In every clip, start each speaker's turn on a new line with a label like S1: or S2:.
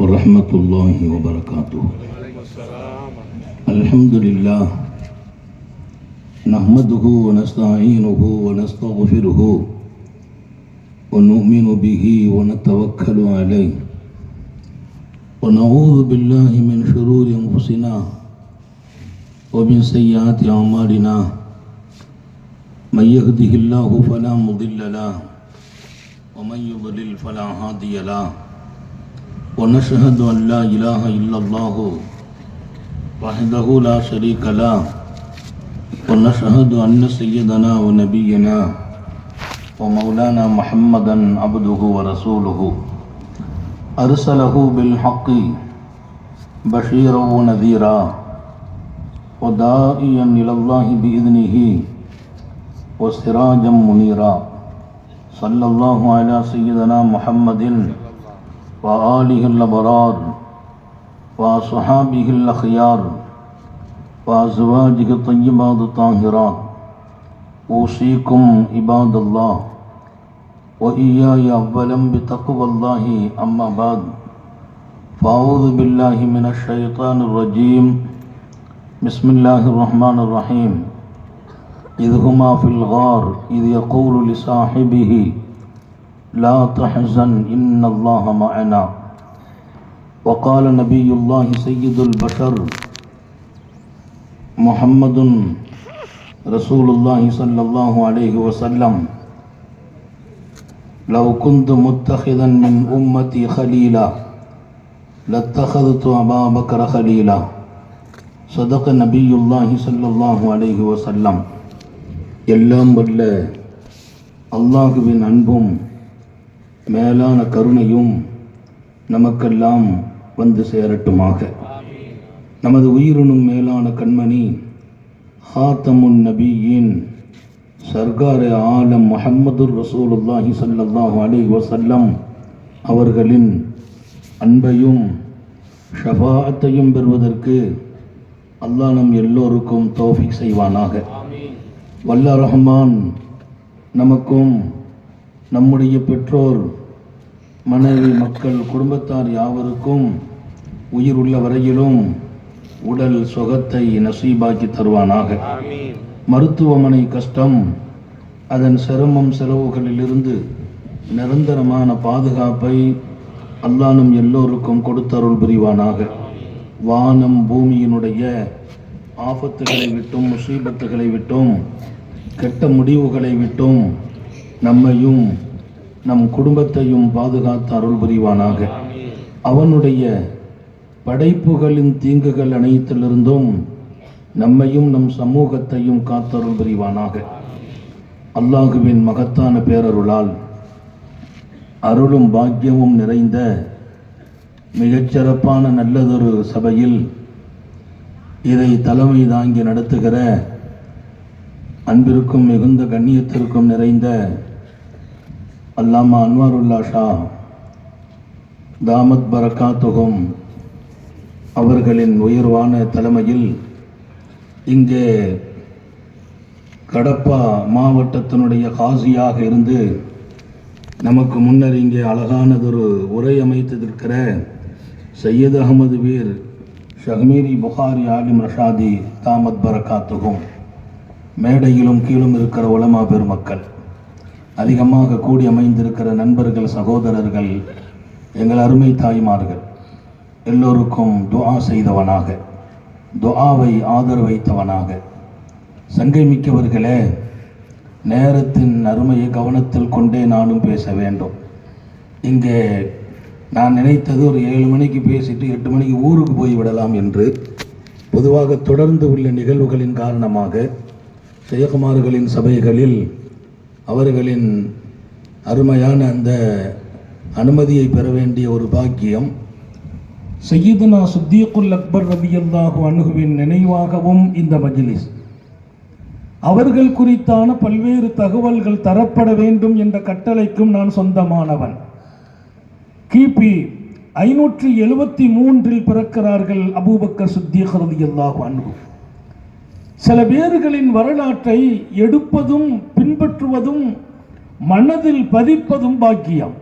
S1: ورحمة الله وبركاته. الحمد لله نحمده ونستعينه ونستغفره ونؤمن به ونتوكل عليه ونعوذ بالله من شرور أنفسنا ومن سيئات أعمالنا. من يهده الله فلا مضل له ومن يضلل فلا هادي له. ونشهد أن لا إله إلا الله وحده لا شريك له. ونشهد أن سيدنا ونبينا ومولانا محمدا عبده ورسوله أرسله بالحق بشيرا ونذيرا وداعيا إلى الله بإذنه وسراجا منيرا. صلى الله على سيدنا محمد وآله الأبرار وصحابه الأخيار وأزواجه الطيبات الطاهرات. أوصيكم عباد الله وإياي أولا بتقوى الله. أما بعد فأعوذ بالله من الشيطان الرجيم. بسم الله الرحمن الرحيم. إذ هما في الغار إذ يقول لصاحبه لا تحزن إن الله معنا. وقال نبي الله سيد البشر محمد رسول الله صلى الله عليه وسلم لو كنت متخذا من أمتي خليلا لاتخذت أبا بكر خليلا. صدق نبي الله صلى الله عليه وسلم. எல்லாம் வல்ல அல்லாஹுவின் அன்பும் மேலான கருணையும் நமக்கெல்லாம் வந்து சேரட்டுமாக. நமது உயிரினும் மேலான கண்மணி ஹாத்தமுன் நபியின் சர்கார ஆலம் முஹம்மது ரசூலுல்லாஹி ஸல்லல்லாஹு அலைஹி வஸல்லம் அவர்களின் அன்பையும் ஷஃபாஅத்தையும் பெறுவதற்கு அல்லாஹ் நம் எல்லோருக்கும் தௌஃபீக் செய்வானாக. வல்ல ரஹ்மான் நமக்கும் நம்முடைய பெற்றோர் மனைவி மக்கள் குடும்பத்தார் யாவருக்கும் உயிர் உள்ள வரையிலும் உடல் சுகத்தை நசீபாக்கி தருவானாக. மருத்துவமனை கஷ்டம் அதன் சிரமம் செலவுகளிலிருந்து நிரந்தரமான பாதுகாப்பை அல்லாஹ் நம் எல்லோருக்கும் கொடுத்தருள் புரிவானாக. வானம் பூமியினுடைய ஆபத்துகளை விட்டும் முசீபத்துகளை விட்டும் கெட்ட முடிவுகளை விட்டும் நம்மையும் நம் குடும்பத்தையும் பாதுகாத்து அருள் புரிவானாக. அவனுடைய படைப்புகளின் தீங்குகள் அனைத்திலிருந்தும் நம்மையும் நம் சமூகத்தையும் காத்தருள் புரிவானாக. அல்லாஹுவின் மகத்தான பேரருளால் அருளும் பாக்கியமும் நிறைந்த மிகச்சிறப்பான நல்லதொரு சபையில் இதை தலைமை தாங்கி நடத்துகிற அன்பிற்கும் மிகுந்த கண்ணியத்திற்கும் நிறைந்த அல்லாமா அன்வாருல்லா ஷா தாமத் பரக்காத்துகும் அவர்களின் உயர்வான தலைமையில் இங்கே கடப்பா மாவட்டத்தினுடைய காசியாக இருந்து நமக்கு முன்னர் இங்கே அழகானதொரு உரை அமைத்திருக்கிற சையத் அகமது வீர் ஷஹ்மீரி புகாரி ஆலிம் ரஷாதி தாமத் பரக்காத்துகும் மேடையிலும் கீழும் இருக்கிற உலமா பெருமக்கள், அதிகமாக கூடி அமைந்திருக்கிற நண்பர்கள், சகோதரர்கள், எங்கள் அருமை தாய்மார்கள் எல்லோருக்கும் துஆ செய்தவனாக, துஆவை ஆதரவு வைத்தவனாக, சங்கை மிக்கவர்களே, நேரத்தின் அருமையை கவனத்தில் கொண்டே நானும் பேச வேண்டும். இங்கே நான் நினைத்தது ஒரு 7 மணிக்கு பேசிட்டு 8 மணிக்கு ஊருக்கு போய் விடலாம் என்று. பொதுவாக தொடர்ந்து உள்ள நிகழ்வுகளின் காரணமாக ஷேகுமார்களின் சபைகளில் அவர்களின் அருமையான அந்த அனுமதியை பெற வேண்டிய ஒரு பாக்கியம் சையதுனா சித்தீக்குல் அக்பர் ரலியல்லாஹு அன்ஹுவின் நினைவாகவும் இந்த மஜ்லிஸ் அவர்கள் குறித்தான பல்வேறு தகவல்கள் தரப்பட வேண்டும் என்ற கட்டளைக்கும் நான் சொந்தமானவன். கிபி 573 பிறக்கிறார்கள் அபூபக்கர் சித்தீக் ரலியல்லாஹு அன்ஹு. சில பேர்களின் வரலாற்றை எடுப்பதும் பின்பற்றுவதும் மனதில் பதிப்பதும் பாக்கியம்.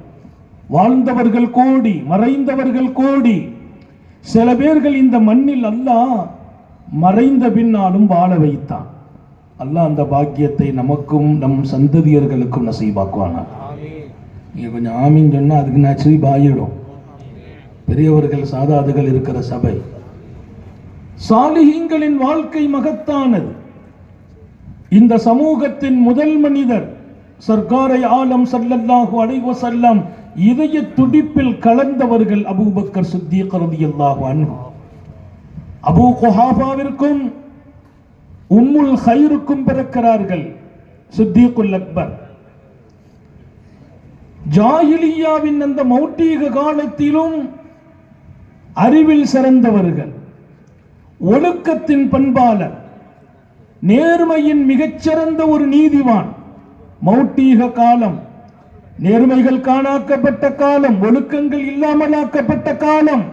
S1: வாழ்ந்தவர்கள் கோடி, மறைந்தவர்கள் கோடி. சில பேர்கள் இந்த மண்ணில் அல்லாஹ் மறைந்த பின்னாலும் வாழ வைத்தான். அல்லாஹ் அந்த பாக்கியத்தை நமக்கும் நம் சந்ததியர்களுக்கும் நசீபாக்குவானா. நீங்க கொஞ்சம் ஆமீன் சொன்னா அதுக்கு நசீப் ஆயிடும். பெரியவர்கள் சாதாதுகள் இருக்கிற சபை. சாலிஹீன்களின் வாழ்க்கை மகத்தானது. இந்த சமூகத்தின் முதல் மனிதர் சர்க்காரை ஆலம் ஸல்லல்லாஹு அலைஹி வஸல்லம் இதய துடிப்பில் கலந்தவர்கள் அபூபக்கர் சித்தீக் ரலியல்லாஹு அன்ஹு. அபூ குஹாஃபாவிற்கும் உம்முல் கைருக்கும் பிறக்கிறார்கள் சித்தீக்குல் அக்பர். ஜாஹிலியாவின் அந்த மௌட்டீக காலத்திலும் அறிவில் சிறந்தவர்கள், ஒழுக்கத்தின் பண்பாளர், நேர்மையின் மிகச்சிறந்த ஒரு நீதிவான். மௌட்டீக காலம், நேர்மைகள் காணாக்கப்பட்ட காலம், ஒழுக்கங்கள் இல்லாமலாக்கப்பட்ட காலம்,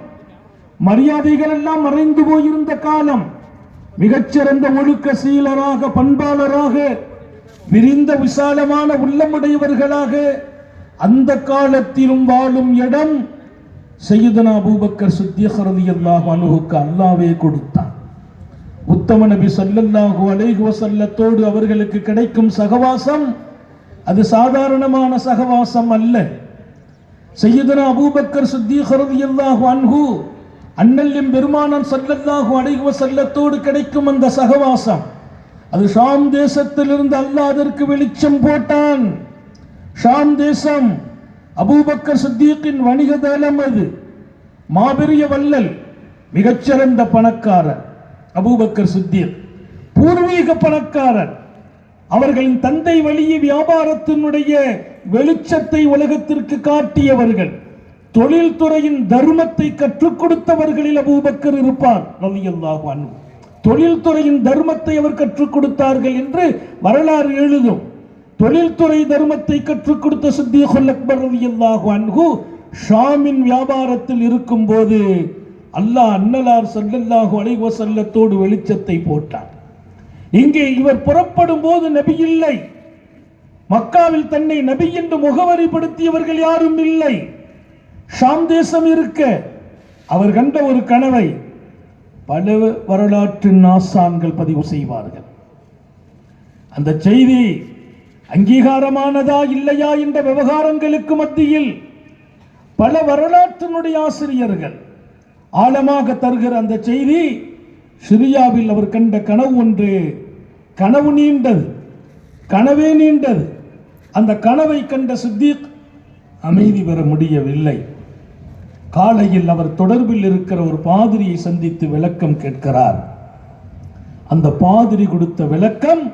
S1: மரியாதைகள் எல்லாம் மறைந்து போயிருந்த காலம். மிகச்சிறந்த ஒழுக்க சீலராக, பண்பாளராக, விரிந்த விசாலமான உள்ளமுடையவர்களாக அந்த காலத்திலும் வாழும் இடம் சையதுனா அபூபக்கர் சித்தீக் ரலியல்லாஹு அன்ஹுக்கு அல்லாஹ்வே கொடுத்தான். உத்தம நபி ஸல்லல்லாஹு அலைஹி வஸல்லத்தோடு அவர்களுக்கு கிடைக்கும் சகவாசம் அது சாதாரணமான சகவாசம் அல்ல. சையதுனா அபூபக்கர் சித்தீக் ரலியல்லாஹு அன்ஹு அண்ணல் பெருமானார் ஸல்லல்லாஹு அலைஹி வஸல்லத்தோடு கிடைக்கும் அந்த சகவாசம் அது ஷாம் தேசத்திலிருந்து அல்லாஹ் அதற்கு வெளிச்சம் போட்டான். ஷாம் தேசம் அபூபக்கர் சித்தீக்கின் வணிக தலம். அது மாபெரிய வள்ளல், மிகச்சிறந்த பணக்காரர் அபூபக்கர் சித்தீக், பூர்வீக பணக்காரர். அவர்களின் தந்தை வழிய வியாபாரத்தினுடைய வெளிச்சத்தை உலகத்திற்கு காட்டியவர்கள், தொழில்துறையின் தர்மத்தை கற்றுக் கொடுத்தவர்களில் அபூபக்கர் இருப்பார் ரலியல்லாஹு அன்ஹு. தொழில்துறையின் தர்மத்தை அவர் கற்றுக் கொடுத்தார்கள் என்று வரலாறு எழுதும். தொழில்துறை தர்மத்தை கற்றுக் கொடுத்த சித்தீக்குல் அக்பர் ரலியல்லாஹு அன்ஹு ஷாமின் வியாபாரத்தில் இருக்கும் போது அல்லாஹ் அன்னலார் ஸல்லல்லாஹு அலைஹி வஸல்லத்தோடு வெளிச்சத்தை போட்டார். இங்கே இவர் புறப்படும் போது நபி இல்லை. மக்காவில் தன்னை நபி என்று முகவரிப்படுத்தியவர்கள் யாரும் இல்லை. ஷாம் தேசம் இருக்க அவர் கண்ட ஒரு கனவை பல வரலாற்றின் ஆசான்கள் பதிவு செய்வார்கள். அந்த செய்தி அங்கீகாரமானதா இல்லையா என்ற விவகாரங்களுக்கு மத்தியில் பல வரலாற்றினுடைய ஆசிரியர்கள் ஆழமாக தருகிற அந்த செய்தி, சிரியாவில் அவர் கண்ட கனவு ஒன்று. கனவு நீண்டது, கனவே நீண்டது. அந்த கனவை கண்ட சித்தீக் அமைதி பெற முடியவில்லை. காலையில் அவர் தொடர்பில் இருக்கிற ஒரு பாதிரியை சந்தித்து விளக்கம் கேட்கிறார். அந்த பாதிரி கொடுத்த விளக்கம்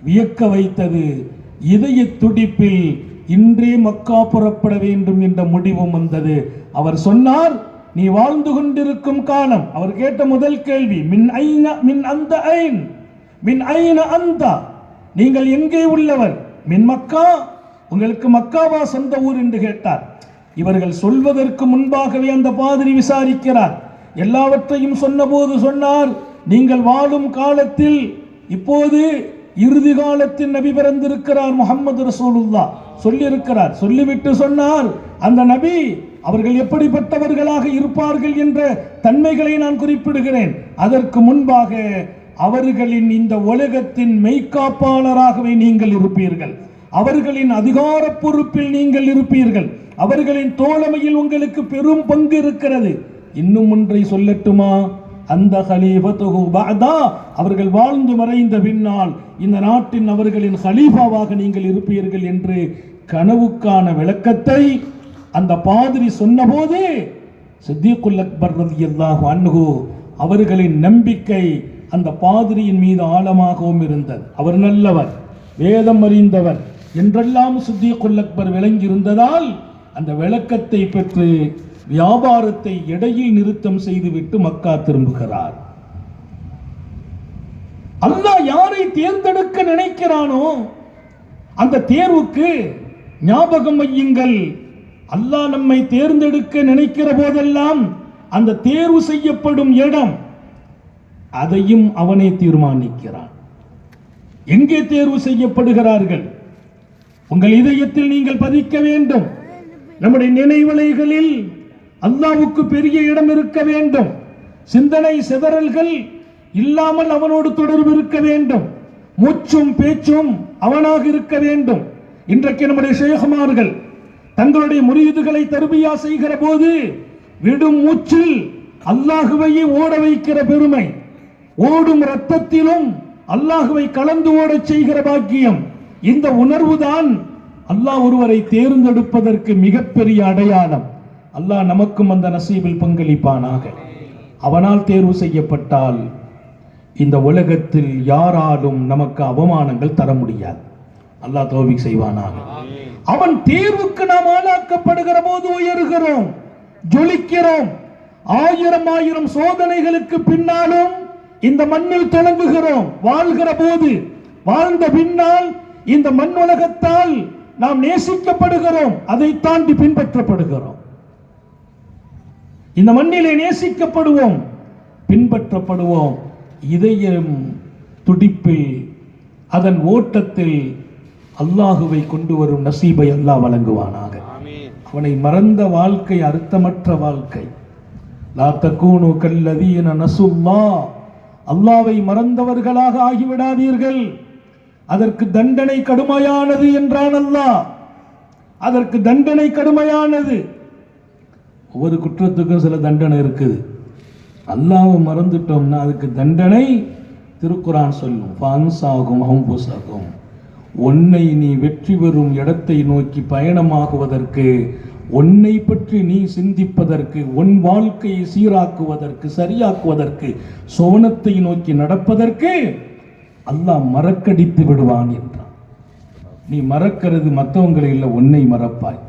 S1: வியக்க வைத்தது. இதய துடிப்பில் இன்றே மக்கா புறப்பட வேண்டும் என்ற முடிவும் வந்தது. அவர் சொன்னார், நீ வாழ்ந்து கொண்டிருக்கும் காலம். அவர் கேட்ட முதல் கேள்வி, நீங்கள் எங்கே உள்ளவர்? மின் மக்கா, உங்களுக்கு மக்காவா சொந்த ஊர் என்று கேட்டார். இவர்கள் சொல்வதற்கு முன்பாகவே அந்த பாதிரி விசாரிக்கிறார். எல்லாவற்றையும் சொன்னபோது சொன்னார், நீங்கள் வாழும் காலத்தில் இப்போது இறுதி காலத்தில் நபி பிறந்திருக்கிறார் முஹம்மது ரசூலுல்லாஹ் சொல்லியிருக்கிறார். சொல்லிவிட்டு சொன்னார், அந்த நபி அவர்கள் எப்படிப்பட்டவர்களாக இருப்பார்கள் என்ற தன்மைகளை நான் குறிப்பிடுகிறேன். அதற்கு முன்பாக அவர்களின் இந்த உலகத்தின் மெய்காப்பாளராகவே நீங்கள் இருப்பீர்கள். அவர்களின் அதிகார பொறுப்பில் நீங்கள் இருப்பீர்கள். அவர்களின் தோழமையில் உங்களுக்கு பெரும் பங்கு இருக்கிறது. இன்னும் ஒன்றை சொல்லட்டுமா? அந்த கலீஃபத்துஹு பஅதா, அவர்கள் வாழ்ந்து மறைந்த பின்னால் இந்த நாட்டின் அவர்களின் கலீஃபாவாக நீங்கள் இருப்பீர்கள் என்று கனவுக்கான விளக்கத்தை அந்த பாதிரி சொன்னபோது சித்தீக்குல் அக்பர் ரலியல்லாஹு அன்ஹு அவர்களின் நம்பிக்கை அந்த பாதிரியின் மீது ஆழமாகவும் இருந்தது. அவர் நல்லவர், வேதம் அறிந்தவர் என்றெல்லாம் சித்தீக்குல் அக்பர் விளங்கி இருந்ததால் அந்த விளக்கத்தை பெற்று வியாபாரத்தை இடையில் நிறுத்தம் செய்துவிட்டு மக்கா திரும்புகிறார். அல்லாஹ் யாரை தேர்ந்தெடுக்க நினைக்கிறானோ அந்த தேர்வுக்கு ஞாபகம் வையுங்கள். அல்லாஹ் நம்மை தேர்ந்தெடுக்க நினைக்கிற போதெல்லாம் அந்த தேர்வு செய்யப்படும் இடம் அதையும் அவனே தீர்மானிக்கிறான். எங்கே தேர்வு செய்யப்படுகிறார்கள்? உங்கள் இதயத்தில் நீங்கள் பதிக்க வேண்டும். நம்முடைய நினைவலைகளில் அல்லாஹ்வுக்கு பெரிய இடம் இருக்க வேண்டும். சிந்தனை சிதறல்கள் இல்லாமல் அவனோடு தொடர்பு இருக்க வேண்டும். மூச்சும் பேச்சும் அவனாக இருக்க வேண்டும். இன்றைக்கு நம்முடைய ஷேகுமார்கள் தங்களுடைய முரீதுகளை தர்பியா செய்கிற போது விடும் மூச்சில் அல்லாஹுவையே ஓட வைக்கிற பெருமை, ஓடும் ரத்தத்திலும் அல்லாஹுவை கலந்து ஓடச் செய்கிற பாக்கியம், இந்த உணர்வுதான் அல்லாஹ் ஒருவரை தேர்ந்தெடுப்பதற்கு மிகப்பெரிய அடையாளம். அல்லாஹ் நமக்கும் அந்த நசீபில் பங்களிப்பானாக. அவனால் தேர்வு செய்யப்பட்டால் இந்த உலகத்தில் யாராலும் நமக்கு அவமானங்கள் தர முடியாது. அல்லாஹ் தௌஃபீக் செய்வானாக. அவன் தேர்வுக்கு நாம் ஆளாக்கப்படுகிற போது உயர்கிறோம், ஜொலிக்கிறோம். ஆயிரம் சோதனைகளுக்கு பின்னாலும் இந்த மண்ணில் தொடங்குகிறோம். வாழ்கிற போது, வாழ்ந்த பின்னால் இந்த மண் உலகத்தால் நாம் நேசிக்கப்படுகிறோம், அதை தாண்டி பின்பற்றப்படுகிறோம். இந்த மண்ணிலே நேசிக்கப்படுவோம், பின்பற்றப்படுவோம். இதயம் துடிப்பில், அதன் ஓட்டத்தில் அல்லாஹுவை கொண்டு வரும் நசீபை அல்லாஹ் வழங்குவானாக. அவனை மறந்த வாழ்க்கை அர்த்தமற்ற வாழ்க்கை. லா தகூனு கல்லதீன நஸுல்லாஹ், அல்லாஹ்வை மறந்தவர்களாக ஆகிவிடாதீர்கள். அதற்கு தண்டனை கடுமையானது என்றான் அல்லாஹ். அதற்கு தண்டனை கடுமையானது. ஒவ்வொரு குற்றத்துக்கும் சில தண்டனை இருக்குது. அல்லாஹ்வை மறந்துட்டோம்னா அதுக்கு தண்டனை திருக்குரான் சொல்லும். ஃபான்சாகும் அம்புசாகும், உன்னை நீ வெற்றி பெறும் இடத்தை நோக்கி பயணமாகுவதற்கு, உன்னை பற்றி நீ சிந்திப்பதற்கு, உன் வாழ்க்கையை சீராக்குவதற்கு, சரியாக்குவதற்கு, சோனத்தை நோக்கி நடப்பதற்கு அல்லாஹ் மறக்கடித்து விடுவான் என்றான். நீ மறக்கிறது மற்றவங்களை இல்லை, உன்னை மறப்பாய்.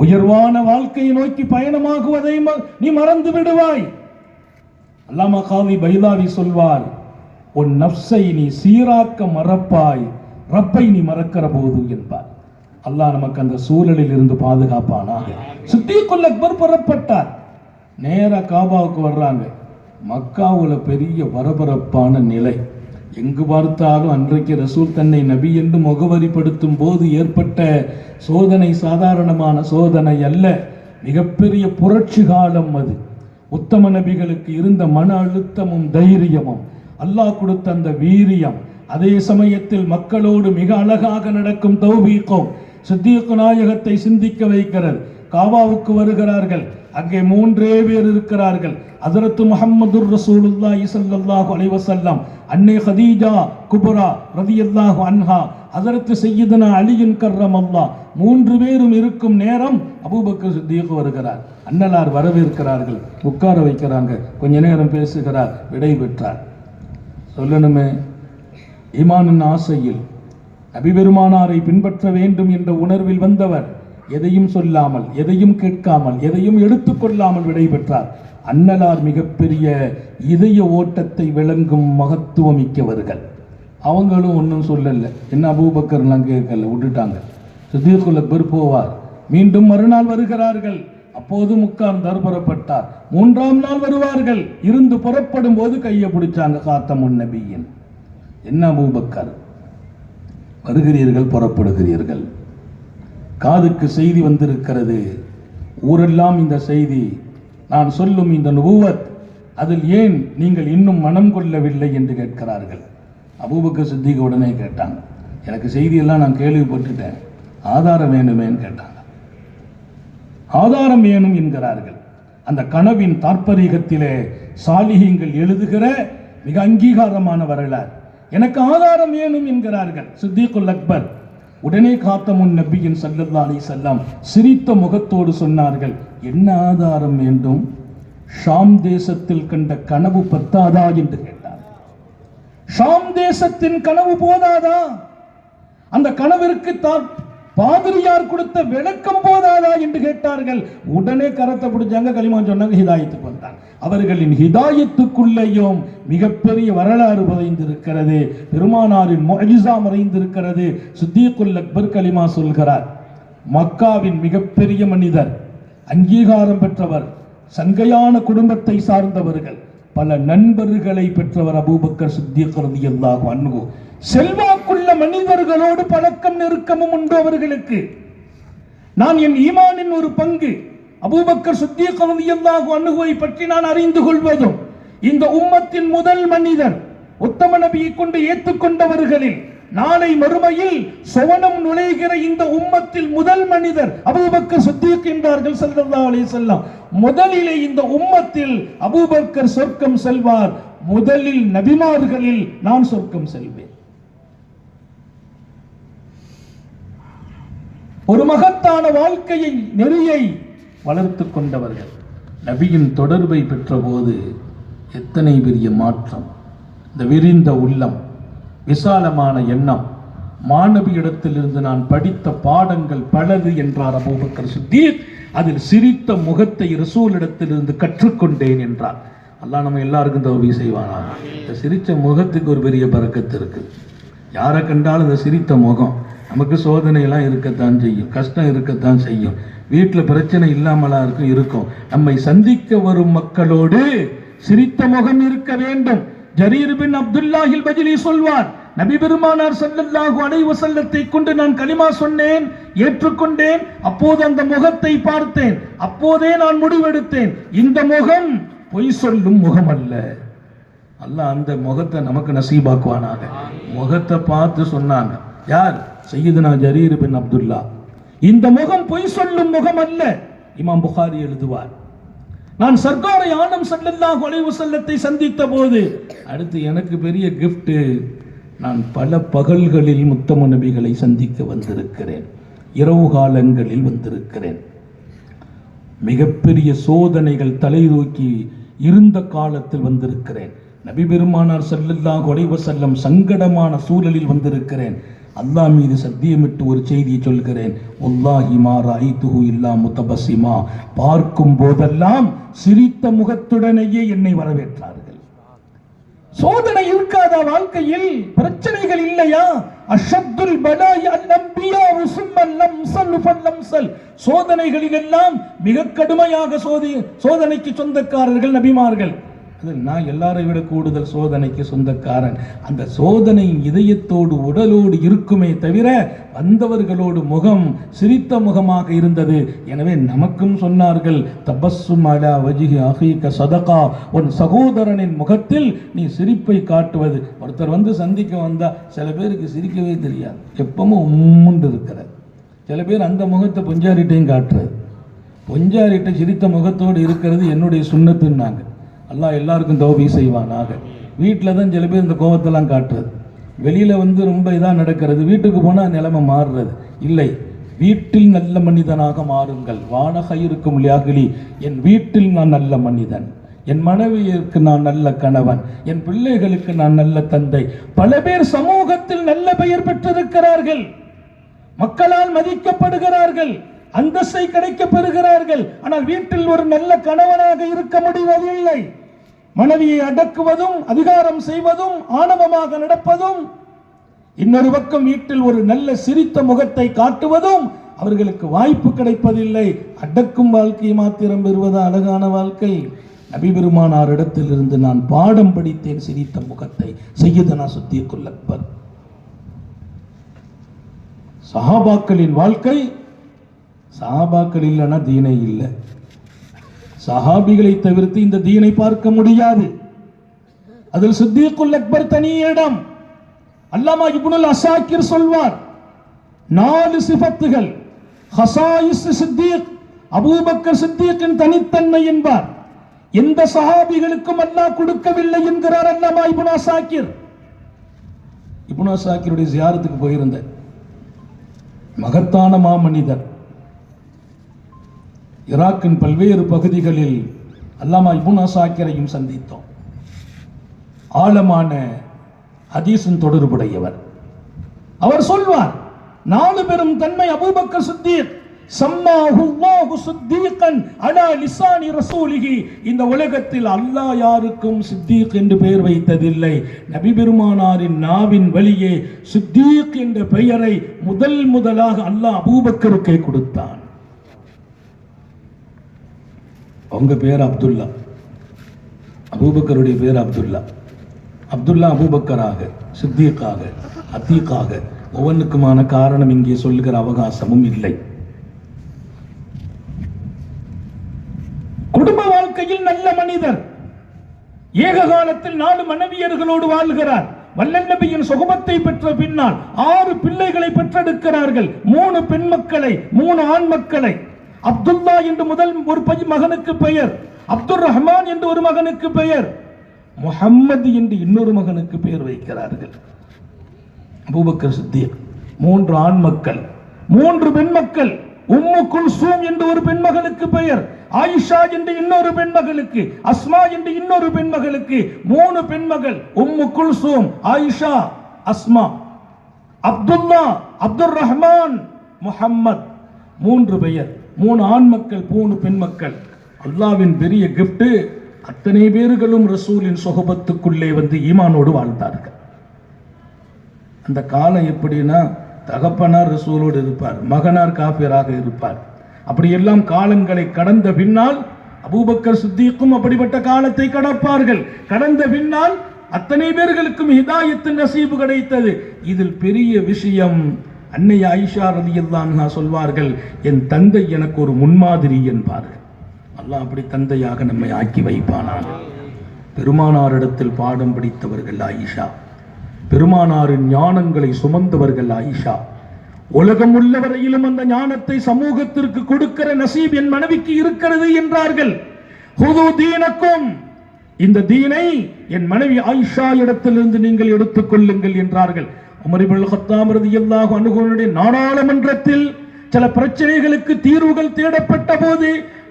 S1: உயர்வான வாழ்க்கையை நோக்கி பயணமாகுவதை நீ மறந்து விடுவாய். அல்லாமா காதி பைலாவி சொல்வார், உன் நஃப்ஸை நீ சீராக்க மறப்பாய், ரப்பை நீ மறக்கிற போது என்பார். அல்லாஹ் நமக்கு அந்த சூழலில் இருந்து பாதுகாப்பானாக. சித்தீக்குல் அக்பர் புறப்பட்டார். நேரா காபாவுக்கு வர்றாங்க. மக்காவுல பெரிய பரபரப்பான நிலை. எங்கு பார்த்தாலும் அன்றைக்கு ரசூல் தன்னை நபி என்று முகவரிப்படுத்தும் போது ஏற்பட்ட சோதனை சாதாரணமான சோதனை அல்ல, மிகப்பெரிய புரட்சி காலம் அது. உத்தம நபிகளுக்கு இருந்த மன அழுத்தமும் தைரியமும், அல்லாஹ் கொடுத்த அந்த வீரியம், அதே சமயத்தில் மக்களோடு மிக அழகாக நடக்கும் தௌபீக்கும் சித்தீக் நாயகத்தை சிந்திக்க வைக்கிறது. காபாவுக்கு வருகிறார்கள். அங்கே 3 பேர் இருக்கிறார்கள். ஹஜ்ரத் முஹம்மதுர் ரசூலுல்லாஹி ஸல்லல்லாஹு அலைஹி வஸல்லம், அன்னை ஹதீஜா குப்ரா ரலியல்லாஹு அன்ஹா, ஹஜ்ரத் சய்யிதுனா அலியின் கர்ரமல்லாஹ், 3 பேரும் இருக்கும் நேரம் அபூபக்கர் சித்தீக் வருகிறார். அன்னலார் வரவேற்கிறார்கள், உட்கார வைக்கிறாங்க. கொஞ்ச நேரம் பேசுகிறார், விடை பெற்றார். சொல்லணுமே, ஈமானின் ஆசையில் நபி பெருமானாரை பின்பற்ற வேண்டும் என்ற உணர்வில் வந்தவர் எதையும் சொல்லாமல், எதையும் கேட்காமல், எதையும் எடுத்துக்கொள்ளாமல் விடை பெற்றார். அன்னலார் மிகப்பெரிய இதய ஓட்டத்தை விளங்கும் மகத்துவமிக்கவர்கள். அவங்களும் ஒன்றும் சொல்லல. என்ன அபூபக்கர்லாம் கேட்கல, விட்டுட்டாங்க. சித்தீக்குல் அக்பர் போவார். மீண்டும் மறுநாள் வருகிறார்கள். அப்போதும் உட்கார்ந்தார், புறப்பட்டார். 3ஆம் நாள் வருவார்கள். இருந்து புறப்படும் போது கையை பிடிச்சாங்க. காத்தமுன் நபியின், என்ன அபூபக்கர் வருகிறீர்கள், புறப்படுகிறீர்கள், காதுக்கு செய்தி வந்திருக்கிறது, ஊரெல்லாம் இந்த செய்தி, நான் சொல்லும் இந்த நுபுவத், அதில் ஏன் நீங்கள் இன்னும் மனம் கொள்ளவில்லை என்று கேட்கிறார்கள். அபூபக்கர் சித்திக் உடனே கேட்டாங்க, எனக்கு செய்தியெல்லாம் நான் கேள்விப்பட்டுட்டேன், ஆதாரம் வேணுமேன்னு கேட்டாங்க. ஆதாரம் வேணும் என்கிறார்கள். அந்த கனவின் தாற்பரீகத்திலே சாலிஹீங்கள் எழுதுகிற மிக அங்கீகாரமான வரலாறு. எனக்கு ஆதாரம் வேணும் என்கிறார்கள் சித்தீக்குல் அக்பர். உடனே காத்தமுன் நபியின் ஸல்லல்லாஹு அலைஹி வஸல்லம் சிரித்த முகத்தோடு சொன்னார்கள், என்ன ஆதாரம் வேண்டும்? ஷாம் தேசத்தில் கண்ட கனவு பத்தாதா என்று கேட்டார். ஷாம் தேசத்தின் கனவு போதாதா? அந்த கனவிற்கு பாதிரியார் கொடுத்த விளக்கம் போதாதா என்று கேட்டார்கள். உடனே கரத்தை பிடிச்சாங்க, கலிமா சொன்னாங்க, ஹிதாயத்துக்கு வந்தாங்க. அவர்களின் ஹிதாயத்துக்குள்ளேயும் மிகப்பெரிய வரலாறு புதைந்திருக்கிறது, பெருமானாரின் முஅஜிஸா மறைந்திருக்கிறது. சித்தீக்குல் அக்பர் கலிமா சொல்கிறார். மக்காவின் மிகப்பெரிய மனிதர், அங்கீகாரம் பெற்றவர், சங்கையான குடும்பத்தை சார்ந்தவர்கள், பல நண்பர்களை பெற்றவர் அபூபக்கர் சித்தீக் ரலியல்லாஹு அன்ஹு. செல்வாக்குள்ள மனிதர்களோடு பழக்கம் நெருக்கமும் உண்டு அவர்களுக்கு. நான் என் ஈமானின் ஒரு பங்கு அபூபக்கர் சித்தீக் ரலியல்லாஹு அன்ஹுவை பற்றி நான் அறிந்து கொள்வதும், இந்த உம்மத்தின் முதல் மனிதர் உத்தம நபியை கொண்டு ஏற்றுக்கொண்டவர்களில் நாளை மறுமையில் சுவனம் நுழைகிற இந்த உம்மத்தில் முதல் மனிதர் அபூபக்கர் சித்தீக் என்றார்கள் ஸல்லல்லாஹு அலைஹி வஸல்லம். முதலிலே இந்த உம்மத்தில் அபூபக்கர் சொர்க்கம் செல்வார், முதலில் நபிமார்களில் நான் சொர்க்கம் செல்வேன். ஒரு மகத்தான வாழ்க்கையை நெறியை வளர்த்து கொண்டவர்கள். நபியின் தொடர்பை பெற்ற போது எத்தனை பெரிய மாற்றம்! இந்த விரிந்த உள்ளம், விசாலமான எண்ணம், மாணவியிடத்திலிருந்து நான் படித்த பாடங்கள் பலது என்றார் அபூபக்கர் சித்தீக். அதில் சிரித்த முகத்தை ரசூலிடத்திலிருந்து கற்றுக்கொண்டேன் என்றார். அல்லாஹ் நம்ம எல்லாருக்கும் தௌபீக் செய்வானா. இந்த சிரித்த முகத்துக்கு ஒரு பெரிய பரக்கத்து இருக்கு. யாரை கண்டாலும் இந்த சிரித்த முகம், நமக்கு சோதனையெல்லாம் இருக்கத்தான் செய்யும், கஷ்டம் இருக்கத்தான் செய்யும், வீட்டில் பிரச்சனை இல்லாமலாம் இருக்கும். நம்மை சந்திக்க வரும் மக்களோடு சிரித்த முகம் இருக்க வேண்டும். ஜரீர் பின் அப்துல்லாஹில் பஜ்லி சொல்வார், நபி பெருமானார் ஸல்லல்லாஹு அலைஹி வஸல்லத்தை கொண்டு நான் கலிமா சொன்னேன், ஏற்றுக்கொண்டேன். அப்போது அந்த முகத்தை பார்த்தேன், அப்போதே நான் முடிவெடுத்தேன், இந்த முகம் பொய் சொல்லும் முகம் அல்ல. அல்லாஹ் அந்த முகத்தை நமக்கு நசீபாக்குவானாக. முகத்தை பார்த்து சொன்னாங்க யார்? சையதுனா ஜரீர் பின் அப்துல்லா. இந்த முகம் பொய் சொல்லும் முகம் அல்ல. இமாம் புகாரி எழுதுவார், நான் சர்க்காரை ஆலம் ஸல்லல்லாஹு அலைஹி வஸல்லத்தை சந்தித்த போது அடுத்து எனக்கு பெரிய கிஃப்ட், நான் பல பகல்களில் முத்தம நபிகளை சந்திக்க வந்திருக்கிறேன், இரவு காலங்களில் வந்திருக்கிறேன். மிகப்பெரிய சோதனைகள் தலை தூக்கி இருந்த காலத்தில் வந்திருக்கிறேன். நபி பெருமானார் ஸல்லல்லாஹு அலைஹி வஸல்லம் சங்கடமான சூழலில் வந்திருக்கிறேன். அல்லாஹ் மீது சத்தியமிட்டு ஒரு செய்தியை சொல்கிறேன், வல்லாஹி மா ரஅய்துஹு இல்லா முத்தபஸ்ஸிமா. பார்க்கும் போதெல்லாம் சிரித்த முகத்துடனேயே என்னை வரவேற்றார்கள். சோதனை இருக்காதா வாழ்க்கையில்? பிரச்சனைகள் இல்லையா? அஷத்துல் பலாய் அல் அன்பியா வஸும்மல் லம்ஸல் ஃபல்லம்ஸல். சோதனைகளில் எல்லாம் மிக கடுமையாக சோதனைக்கு சொந்தக்காரர்கள் நபிமார்கள். நான் எல்லாரை விட கூடுதல் சோதனைக்கு சொந்தக்காரன். அந்த சோதனை இதயத்தோடு உடலோடு இருக்குமே தவிர வந்தவர்களோடு முகம் சிரித்த முகமாக இருந்தது. எனவே நமக்கும் சொன்னார்கள், தபஸ்ஸும் அலா வஜ்ஹி அஹீக சதகா. உன் சகோதரனின் முகத்தில் நீ சிரிப்பை காட்டுவது. ஒருத்தர் வந்து சந்திக்க வந்தா சில பேருக்கு சிரிக்கவே தெரியாது, எப்பவும் உம்முண்டு இருக்கிறது. சில பேர் அந்த முகத்தை பொஞ்சாரிட்டையும் காட்டுறது. பொஞ்சாரிட்ட சிரித்த முகத்தோடு இருக்கிறது என்னுடைய சுன்னத்துன்னாங்க. அல்லாஹ் எல்லாருக்கும் தௌபீக் செய்வானாக. வீட்டில் தான் சில பேர் இந்த கோபத்தெல்லாம் காட்டுறது, வெளியில் வந்து ரொம்ப இதாக நடக்கிறது, வீட்டுக்கு போனால் நிலைமை மாறுறது இல்லை. வீட்டில் நல்ல மனிதனாக மாறுங்கள். வானக இருக்கும் லியாகிலி, என் வீட்டில் நான் நல்ல மனிதன், என் மனைவியருக்கு நான் நல்ல கணவன், என் பிள்ளைகளுக்கு நான் நல்ல தந்தை. பல பேர் சமூகத்தில் நல்ல பெயர் பெற்றிருக்கிறார்கள், மக்களால் மதிக்கப்படுகிறார்கள், அந்தஸ்தை கிடைக்க பெறுகிறார்கள். ஆனால் வீட்டில் ஒரு நல்ல கணவனாக இருக்க முடிவதில்லை. மனைவியை அடக்குவதும் அதிகாரம் செய்வதும் ஆணவமாக நடப்பதும், இன்னொரு பக்கம் வீட்டில் ஒரு நல்ல சிரித்த முகத்தை காட்டுவதும் அவர்களுக்கு வாய்ப்பு கிடைப்பதில்லை. அடக்கும் வாழ்க்கை மாத்திரம் பெறுவது அழகான வாழ்க்கை. நபி பெருமானார் இடத்திலிருந்து நான் பாடம் படித்தேன் சிரித்த முகத்தை. சையதுனா சித்தீக்குல் அக்பர். சஹாபாக்களின் வாழ்க்கை, சஹாபாக்கள் இல்லைன்னா தீனை இல்லை. சஹாபிகளை தவிர்த்து இந்த தீனை பார்க்க முடியாது. அதில் சித்தீக்குல் அக்பர் தனி இடம். அல்லாமா இப்னுல் அஸாக்கிர் சொல்வார், 4 சிஃபத்துகள் ஹஸாயிஸ் சித்தீக், அபூபக்கர் சித்தீக்கின் தனித்தன்மை என்பார். எந்த சஹாபிகளுக்கும் அல்லாஹ் கொடுக்கவில்லை என்கிறார் அல்லாமா இப்னு அஸாக்கிர். இப்னு அஸாக்கிருடைய ஜியாரத்துக்கு போயிருந்த மகத்தான மாமனிதர். ஈராக்கின் பல்வேறு பகுதிகளில் அல்லாமா இப்னு அஸாக்கிரையும் சந்தித்தோம். ஆழமான ஹதீஸின் தொடர்புடையவர். அவர் சொல்வார், 4 பெரும் தன்மை அபூபக்கர் சித்தீக். சம்மாஹுல்லாஹு சித்தீகன் அலா லிசானி ரசூலிஹி. இந்த உலகத்தில் அல்லாஹ் யாருக்கும் சித்தீக் என்று பெயர் வைத்ததில்லை. நபி பெருமானாரின் நாவின் வழியே சித்தீக் என்ற பெயரை முதலாக அல்லாஹ் அபூபக்கருக்கே கொடுத்தான். அவங்க பேர் அப்துல்லா, அபூபக்கருடைய பேர் அப்துல்லா. அப்துல்லா அபூபக்கராக, சித்தீக்காக, அத்தீக்காக ஒவ்வொன்றுக்குமான காரணம் இங்கே சொல்லுகிற அவகாசமும் இல்லை. வாழ்க்கையில் நல்ல மனிதர். ஏக காலத்தில் 4 மனைவியர்களோடு வாழ்கிறார். வல்லல் நபியின் சுகபத்தை பெற்ற பின்னால் 6 பிள்ளைகளை பெற்றெடுக்கிறார்கள். 3 பெண் மக்களை, 3 ஆண் மக்களை. அப்துல்லா என்று முதல் ஒரு மகனுக்கு பெயர், அப்துல் ரஹ்மான் என்று ஒரு மகனுக்கு பெயர், முஹம்மது என்று இன்னொரு மகனுக்கு பெயர் வைக்கிறார்கள். அபூபக்கர் சித்திக். 3 ஆண் மக்கள், 3 பெண் மக்கள். உம்மு குல்சூம் என்று ஒரு பெண் மகளுக்கு பெயர், ஆயிஷா என்று இன்னொரு பெண் மகளுக்கு, அஸ்மா என்று இன்னொரு பெண் மகளுக்கு. 3 பெண் மகள், உம்மு குல்சூம், ஆயிஷா, அஸ்மா. அப்துல்லா, அப்துல் ரஹ்மான், முஹம்மத். 3 பெயர், 3 ஆண் மக்கள், 3 பெண் மக்கள். அல்லாஹ்வின் பெரிய கிஃப்ட். அத்தனை பேர்களும் ரசூலின் சுஹபத்துக்குள்ளே வந்து ஈமானோடு வாழ்ந்தார்கள். அந்த காலம் எப்படின்னா, தகப்பனார் ரசூலோடு இருப்பார், மகனார் காஃபிராக இருப்பார். அப்படியெல்லாம் காலங்களை கடந்த பின்னால் அபூபக்கர் சித்திக்கும் அப்படிப்பட்ட காலத்தை கடப்பார்கள். கடந்த பின்னால் அத்தனை பேர்களுக்கும் ஹிதாயத்து நசீபு கிடைத்தது. இதில் பெரிய விஷயம், அன்னை ஆயிஷா ரலியல்லாஹு அன்ஹா சொல்வார்கள், என் தந்தை எனக்கு ஒரு முன்மாதிரி என்பார்கள். அல்லாஹ் அப்படி தந்தையாக நம்மை ஆக்கி வைப்பானான். பெருமானாரிடத்தில் பாடம் படித்தவர்கள் ஆயிஷா, பெருமானாரின் ஞானங்களை சுமந்தவர்கள் ஆயிஷா. உலகம் உள்ளவரையிலும் அந்த ஞானத்தை சமூகத்திற்கு கொடுக்கிற நசீப் என் மனைவிக்கு இருக்கிறது என்றார்கள். ஹுது தீனக்கும், இந்த தீனை என் மனைவி ஆயிஷா இடத்திலிருந்து நீங்கள் எடுத்துக் கொள்ளுங்கள் என்றார்கள். உமர் இப்னுல் கத்தாப் ரலியல்லாஹு அன்ஹுவுடைய நாடாளுமன்றத்தில் சில பிரச்சனைகளுக்கு தீர்வுகள் தேடப்பட்ட போது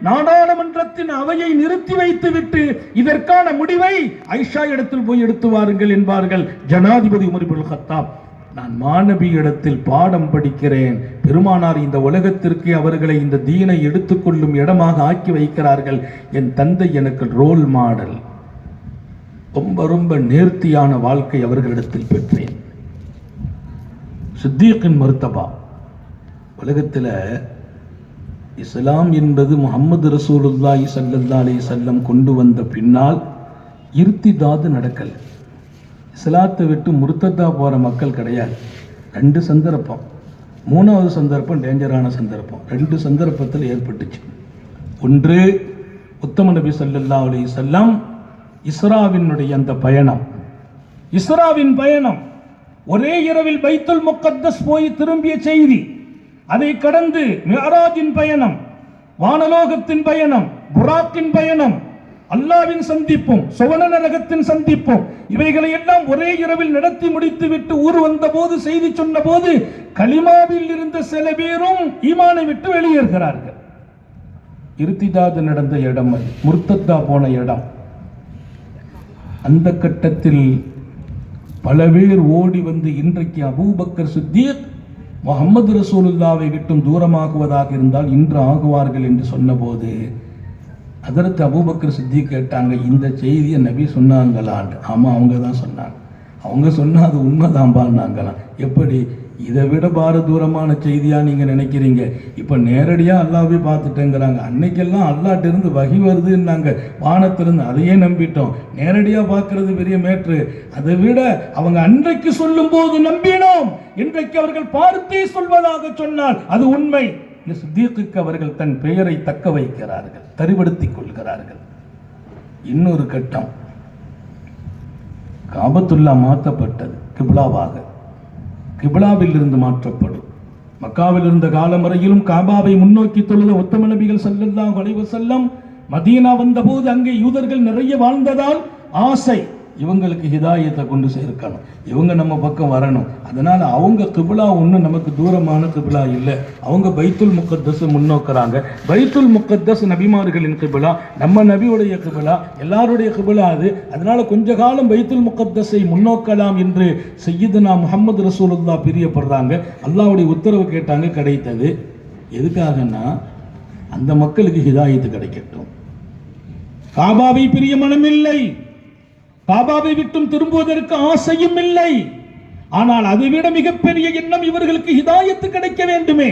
S1: நாடாளுமன்றத்தின் அவையை நிறுத்தி வைத்துவிட்டு இதற்கான முடிவை ஆயிஷா இடத்தில் போய் எடுத்து வாருங்கள் என்பார்கள் ஜனாதிபதி உமர் இப்னுல் கத்தாப். நான் மாநபி இடத்தில் பாடம் படிக்கிறேன், பெருமானார் இந்த உலகத்திற்கு அவர்களை இந்த தீனை எடுத்துக்கொள்ளும் இடமாக ஆக்கி வைக்கிறார்கள். என் தந்தை எனக்கு ரோல் மாடல். ரொம்ப ரொம்ப நேர்த்தியான வாழ்க்கை அவர்களிடத்தில் பெற்றேன். சித்தீக்கின் மர்தபா. உலகத்தில் இஸ்லாம் என்பது முஹம்மது ரசூலுல்லாஹி ஸல்லல்லாஹு அலைஹி வஸல்லம் கொண்டு வந்த பின்னால் இர்திதாது நடக்கல. இஸ்லாத்தை விட்டு முர்த்ததா போற மக்கள் கிடையாது. 2 சந்தர்ப்பம், 3வது சந்தர்ப்பம் டேஞ்சரான சந்தர்ப்பம். 2 சந்தர்ப்பத்தில் ஏற்பட்டுச்சு. ஒன்று, உத்தம நபி ஸல்லல்லாஹு அலைஹி வஸல்லம் இஸ்ராவினுடைய அந்த பயணம், இஸ்ராவின் பயணம், ஒரே இரவில் பைத்துல் முகத்தஸ் போய் திரும்பிய செய்தி. அதை கடந்து மிஅராஜின் பயணம், வானலோகத்தின் பயணம், புராக்கின் பயணம், அல்லாஹ்வின் சந்திப்பும் சுவன நரகத்தின் சந்திப்பும், இவைகளை எல்லாம் ஒரே இரவில் நடத்தி முடித்துவிட்டு ஊர் வந்த போது, செய்தி சொன்ன போது கலிமாவில் இருந்த சில பேரும் ஈமானை விட்டு வெளியேறுகிறார்கள். இர்திதாது நடந்த இடம் அது, முர்த்தத்தா போன இடம். அந்த கட்டத்தில் பல பேர் ஓடி வந்து இன்றைக்கு அபூபக்கர் சித்தீக் முஹம்மது ரசூலுல்லாவை விட்டும் தூரமாகுவதாக இருந்தால் இன்று ஆகுவார்கள் என்று சொன்னபோது அதற்கு அபூபக்கர் சித்திக் கேட்டாங்க, இந்த செய்தியை நபி சொன்னாங்களான்னு. ஆமாம், அவங்க தான் சொன்னாங்க. அவங்க சொன்னால் அது உண்மைதான்பான்னாங்களாம். எப்படி? இதை விட பாரதூரமான செய்தியா நீங்கள் நினைக்கிறீங்க? இப்போ நேரடியாக அல்லாவே பார்த்துட்டேங்கிறாங்க. அன்னைக்கெல்லாம் அல்லாட்டிருந்து வகி வருதுன்னாங்க வானத்திலிருந்து, அதையே நம்பிட்டோம். நேரடியாக பார்க்கறது பெரிய மேட்ரு. அதை விட அவங்க அன்றைக்கு சொல்லும் போது நம்பினோம், இன்றைக்கு அவர்கள் பார்த்தே சொல்வதாக சொன்னால் அது உண்மை. சித்தீக்குக்கு அவர்கள் தன் பெயரை தக்க வைக்கிறார்கள், தரிபடுத்திக் கொள்கிறார்கள். இன்னொரு கட்டம், காபத்துல்லா மாற்றப்பட்டது கிப்லாவாக. கிப்லாவில் இருந்து மாற்றப்படும். மக்காவில் இருந்த காலம் வரையிலும் காபாவை முன்னோக்கி தொழுத உத்தம நபிகள் ஸல்லல்லாஹு அலைஹி வஸல்லம் மதீனா வந்தபோது அங்கே யூதர்கள் நிறைய வாழ்ந்ததால் ஆசை, இவங்களுக்கு ஹிதாயத்தை கொண்டு சேர்க்கணும், இவங்க நம்ம பக்கம் வரணும். அதனால அவங்க கிப்லா ஒன்றும் நமக்கு தூரமான கிப்லா இல்லை. அவங்க பைத்துல் முகத்தஸ் முன்னோக்குறாங்க. பைத்துல் முகத்தஸ் நபிமார்களின் கிப்லா, நம்ம நபியுடைய கிப்லா, எல்லாருடைய கிப்லா அது. அதனால கொஞ்ச காலம் பைத்துல் முகத்தஸை முன்னோக்கலாம் என்று சய்யிதுனா முஹம்மது ரசூலுல்லாஹ் பிரியப்படுறாங்க. அல்லாஹ்வுடைய உத்தரவு கேட்டாங்க, கிடைத்தது. எதுக்காகனா அந்த மக்களுக்கு ஹிதாயத்து கிடைக்கட்டும். காபாவை பிரிய மனமில்லை, காபாவை விட்டும் திரும்புவதற்கு ஆசையும் இல்லை. ஆனால் அதைவிட மிகப்பெரிய எண்ணம், இவர்களுக்கு ஹிதாயத்து கிடைக்க வேண்டுமே.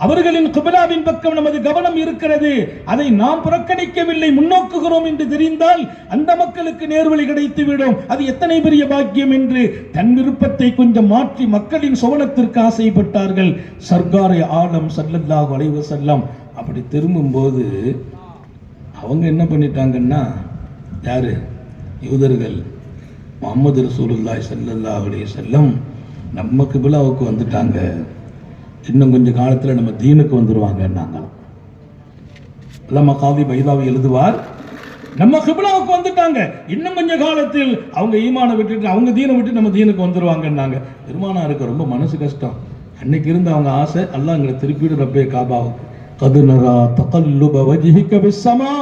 S1: அவர்களின் கிப்லாவின் பக்கம் நமது கவனம் இருக்கிறது, அதை நாம் புறக்கணிக்கவில்லை, முன்னோக்குகிறோம் என்று தெரிந்தால் அந்த மக்களுக்கு நேர்வழி கிடைத்துவிடும். அது எத்தனை பெரிய பாக்கியம் என்று தன் விருப்பத்தை கொஞ்சம் மாற்றி மக்களின் சுவனத்திற்கு ஆசைப்பட்டார்கள். சர்க்காரை ஆலம் ஸல்லல்லாஹு அலைஹி வஸல்லம் அப்படி திரும்பும்போது அவங்க என்ன பண்ணிட்டாங்கன்னா, யார்? யூதர்கள் முஹம்மது ரசூலுல்லாஹி ஸல்லல்லாஹு அலைஹி வஸல்லம் நம்ம கிபிலாவுக்கு வந்துட்டாங்க, இன்னும் கொஞ்சம் காலத்தில் நம்ம தீனுக்கு வந்துடுவாங்கன்னாங்க. அல்லாமா காதி பைதாவி எழுதுவார், நம்ம கிபிலாவுக்கு வந்துட்டாங்க, இன்னும் கொஞ்சம் காலத்தில் அவங்க ஈமானை விட்டுட்டு அவங்க தீனை விட்டு நம்ம தீனுக்கு வந்துடுவாங்கன்னாங்க. பெருமானாருக்கு ரொம்ப மனசு கஷ்டம். அன்னைக்கு இருந்த அவங்க ஆசை, அல்லாஹ் எங்களை திருப்பிடு ரப்பே காபாவுக்கு. கதுனரா தகல்லுப வஜ்ஹிக பிஸ்ஸமா,